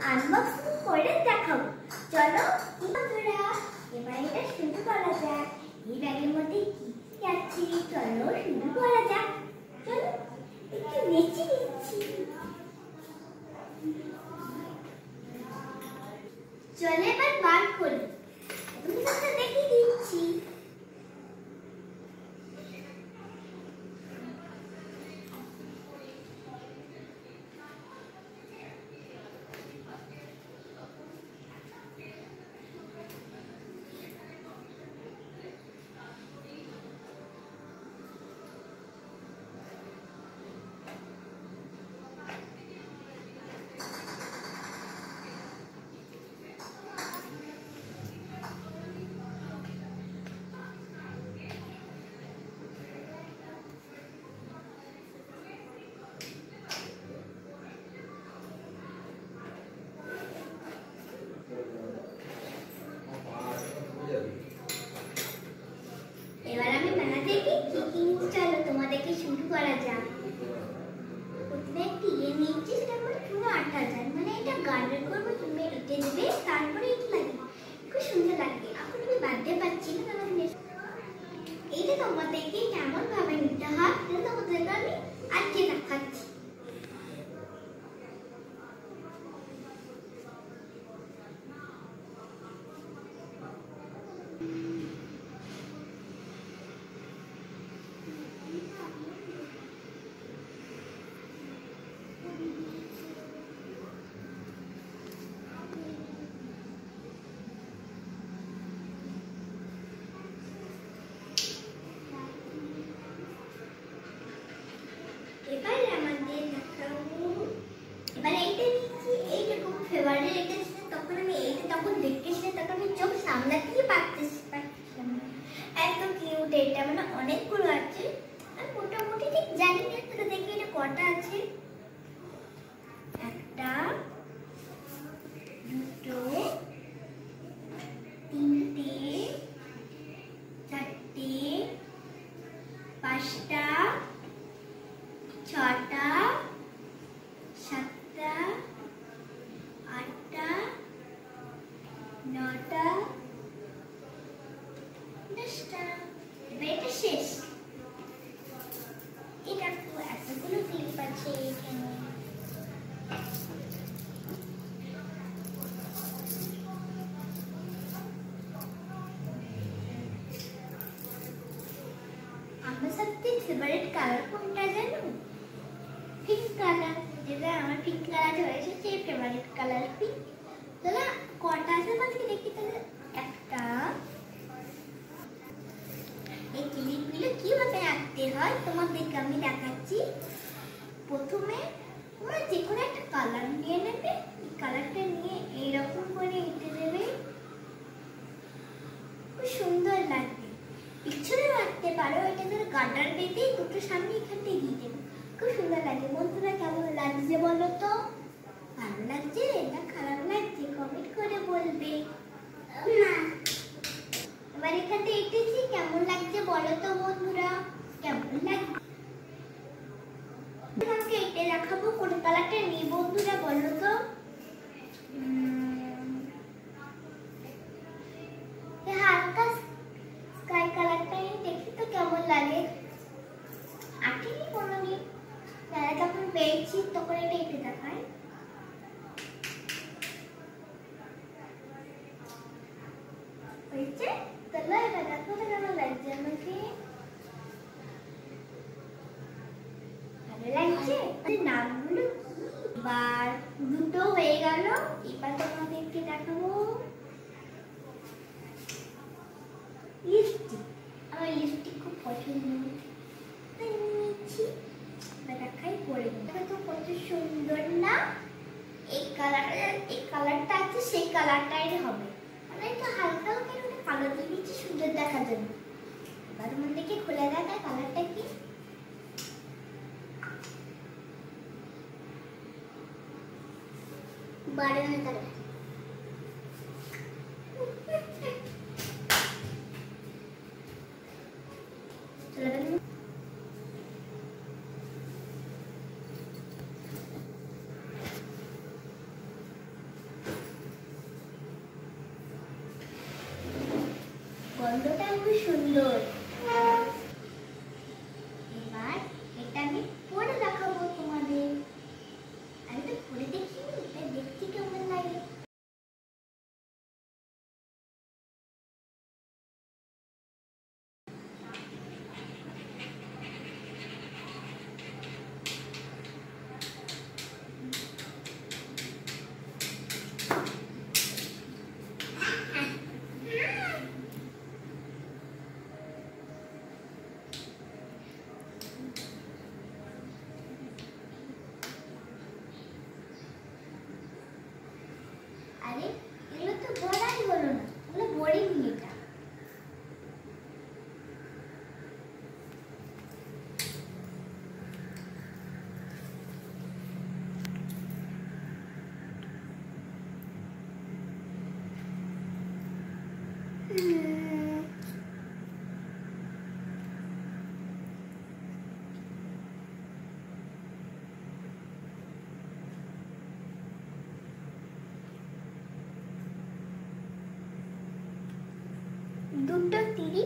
Unboxing করে দেখাবো। চলো বন্ধুরা, এবার এটা শুরু করা যাক। এই ব্যাগের মধ্যে কি কি আছে চলো শুরু করা যাক। চলো একটু নেচে নিচ্ছি। চলো এবার বার করি, তোমাদের দেখিয়ে দিচ্ছি। এবার আমি বানাতে কি চলো তোমাদেরকে শুরু করা যাক। প্রথমে একটি নিচ্ছি, সেটা আমার পুরো ৮,০০০, মানে এটা গার্ডার করবো, তুমি এঁটে দেবে, তারপরে এটা লাগবে, খুব সুন্দর লাগবে। এখন আমি বাঁধতে পারছি না, কারণ এইটা তোমাদেরকে কেমন ভাবে নিতে হয় তোমাদেরকে আমি আজকে দেখাচ্ছি। এবার আমাদের দেখাবো, এবার এইটা নিচ্ছি, এইটা খুব ফেভারিট, এটা তখন আমি এইটা তখন দেখতেছিলাম, তখন আমি চোখ সামলাতেই পারছিলাম না, এত কিউট এটা, মানে অনেকগুলো আছে। আর মোটামুটি ঠিক জানি না, তোরা দেখি এটা কটা আছে, একটা, দুটো, তিনটে, চারটে, পাঁচটা, ছটা, সাতটা, আটটা, নটা, 10টা। এবার এটা শেষ। এটা এতগুলো ক্লিপ আছে এখানে। আমার সবথেকে ফেভারিট কালার কোনটা জানো? পিঙ্ক কালার, যেটা আমার পিঙ্ক কালার হয়েছে, সেই ফেভারিট কালার পিঙ্ক। তাহলে কটা আছে আমাদেরকে দেখি, তাহলে একটা। এই ক্লিপগুলো কিভাবে আঁকতে হয় তোমাদেরকে আমি দেখাচ্ছি। প্রথমে তোমরা যে কোনো একটা কালার নিয়ে নেবে, এই কালারটা নিয়ে এইরকম করে এঁটে দেবে, খুব সুন্দর লাগবে। পিছনে রাখতে পারো, এটা ধরো গার্ডার বেঁধে দুটো সামনে এখানটা দিয়ে দেবে, খুব সুন্দর লাগে। বন্ধুরা কেমন লাগছে বলো তো? ভালো লাগছে না খারাপ লাগছে কমেন্ট করে বলবে না। এবার এখানটা এঁটেছি, কেমন লাগছে বলো তো বন্ধুরা? কেমন লাগছে আমাকে এঁটে দেখাবো, কোন কালারটা নিই বন্ধুরা বলো তো? হালকা স্কাই কালারটা দেখি তো কেমন লাগে। আঁকিনি কোনোদিন, যখন পেয়েছি তখন এটা এঁটে দেখায়। হয়েছে? তাহলে এটা দেখো কেমন লাগছে আমাকে, ভালো লাগছে? নামগুলো এবার দুটো হয়ে গেল। এবার তোমাদেরকে দেখাবো লিপস্টিক। আমার লিপস্টিক খুব পছন্দ, নিচ্ছি, দেখাই পরে তো কত সুন্দর না। এই কালারটা আছে, সেই কালারটাই হবে, মানে একটু হালকা হালকা কালো দিয়ে দিচ্ছি সুন্দর দেখার জন্য। এবার তোমাদেরকে খুলে দেখা কালারটা কি। বাড়ানো কালার, সুন্দর। এবার এটা আমি পরে দেখাবো তোমাদের। আমি তো পরে দেখিনি, এটা দেখতে কেমন লাগে। আরে এগুলো তো বড়াই হলো না, এগুলো বোরিং এটা। দুটো তিরি